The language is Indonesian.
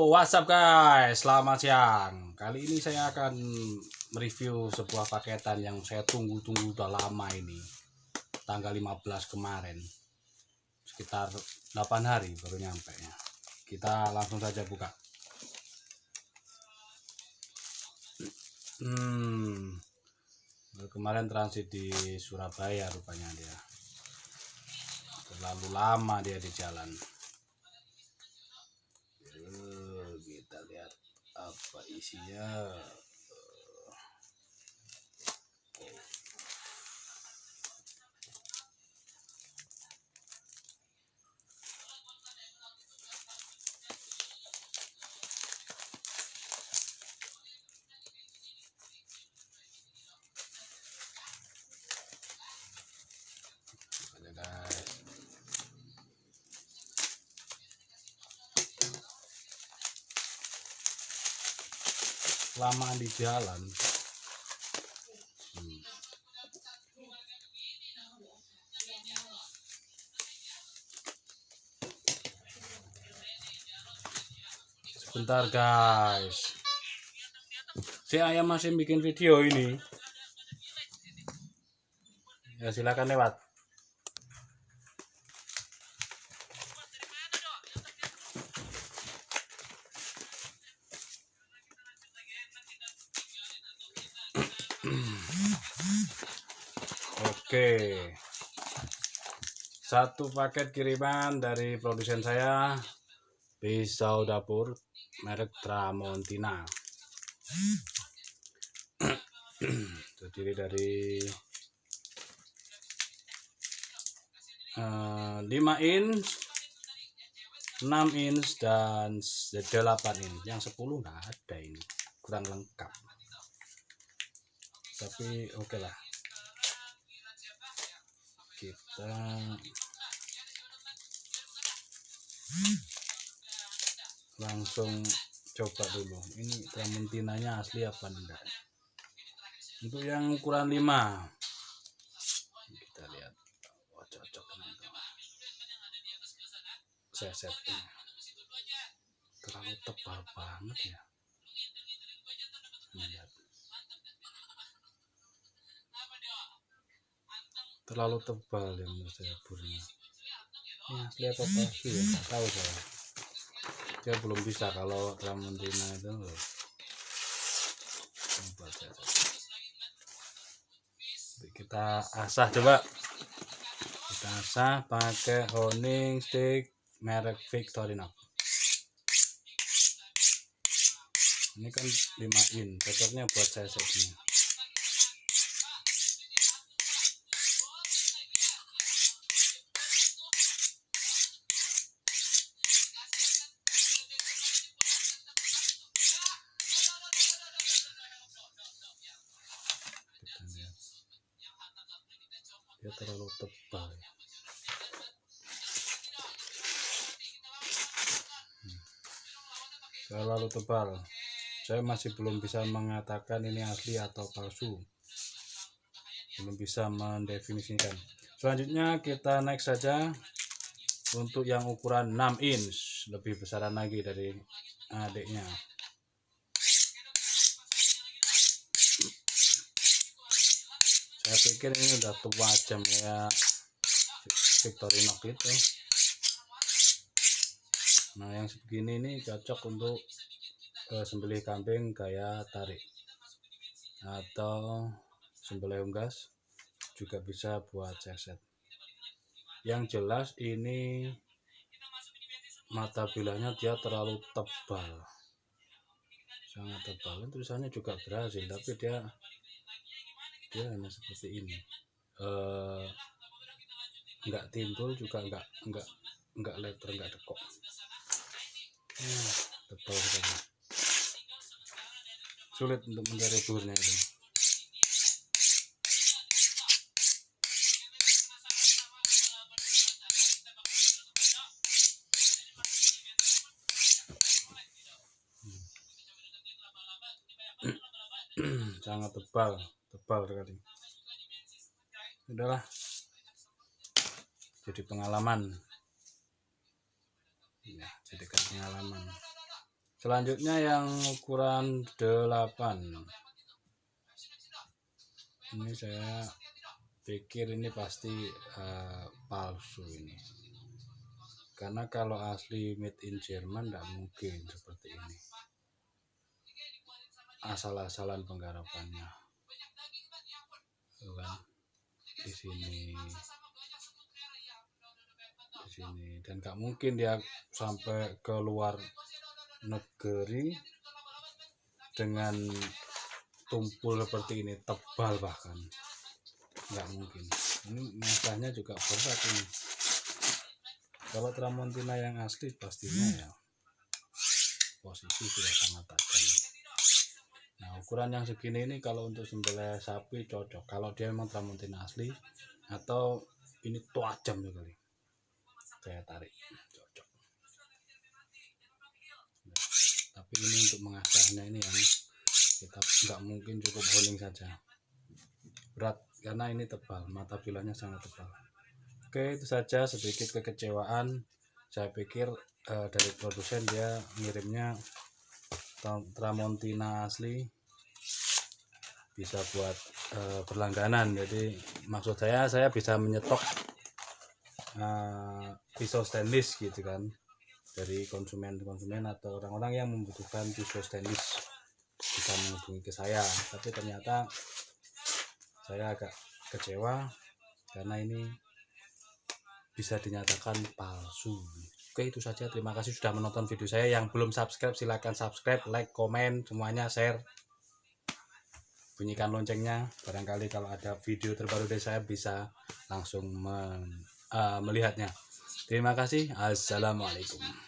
What's up guys, selamat siang. Kali ini saya akan mereview sebuah paketan yang saya tunggu-tunggu udah lama ini. Tanggal 15 kemarin. Sekitar 8 hari baru nyampe ya. Kita langsung saja buka. Kemarin transit di Surabaya rupanya dia. Terlalu lama dia di jalan. Kita lihat apa isinya. Aja guys. Lamaan di jalan. Sebentar guys, saya masih bikin video ini ya, silakan lewat. Oke, satu paket kiriman dari produsen saya, pisau dapur merek Tramontina. Terdiri dari 5 inch, 6 inch dan 8 inch. Yang 10 nggak ada, ini kurang lengkap, tapi oke lah, kita langsung coba dulu ini Tramontinanya asli apa enggak. Untuk yang ukuran 5 kita lihat, oh, cocok sesetnya. Terlalu tebal banget ya, lihat, terlalu tebal ya menurut saya burnya. Ini asli apa palsu ya, nggak tahu saya belum bisa kalau Tramontina itu. Kita asah, coba kita asah pakai honing stick merek Victorinox. Ini kan 5 in, cocoknya buat sesetnya. Dia terlalu tebal ya. Terlalu tebal, saya masih belum bisa mengatakan ini asli atau palsu, belum bisa mendefinisikan. Selanjutnya kita next saja untuk yang ukuran 6 inch, lebih besaran lagi dari adiknya. Saya pikir ini udah tua jam ya Victorinox itu. Nah, yang segini ini cocok untuk sembelih kambing gaya tarik atau sembelih unggas, juga bisa buat seset. Yang jelas ini mata bilahnya dia terlalu tebal, sangat tebal. Tulisannya juga berhasil, tapi dia hanya seperti ini, enggak timbul juga, enggak letter, enggak dekok. Tebal sekali, sulit untuk mencari burnya itu. Sangat tebal sekali. Udahlah, jadi pengalaman ya, jadikan pengalaman. Selanjutnya yang ukuran 8. Ini saya pikir ini pasti palsu ini, karena kalau asli made in Jerman tidak mungkin seperti ini, asal-asalan penggarapannya kan di sini, dan gak mungkin dia sampai ke luar negeri dengan tumpul seperti ini, tebal bahkan nggak mungkin. Ini masanya juga berat ini. Kalau Tramontina yang asli pastinya ya posisi sudah sangat tajam. Nah, ukuran yang segini ini kalau untuk sembelih sapi cocok, kalau dia memang Tramontina asli, atau ini tajam sekali, saya tarik cocok. Nah, tapi ini untuk mengasahnya ini yang kita nggak mungkin cukup honing saja, berat karena ini tebal, mata bilahnya sangat tebal. Oke, itu saja sedikit kekecewaan. Saya pikir dari produsen dia ngirimnya Tramontina asli bisa buat berlangganan, jadi maksud saya bisa menyetok pisau stainless gitu kan, dari konsumen atau orang-orang yang membutuhkan pisau stainless bisa menghubungi ke saya. Tapi ternyata saya agak kecewa karena ini bisa dinyatakan palsu. Oke, itu saja. Terima kasih sudah menonton video saya. Yang belum subscribe silahkan subscribe, like, komen, semuanya share, bunyikan loncengnya. Barangkali kalau ada video terbaru dari saya bisa langsung melihatnya. Terima kasih. Assalamualaikum.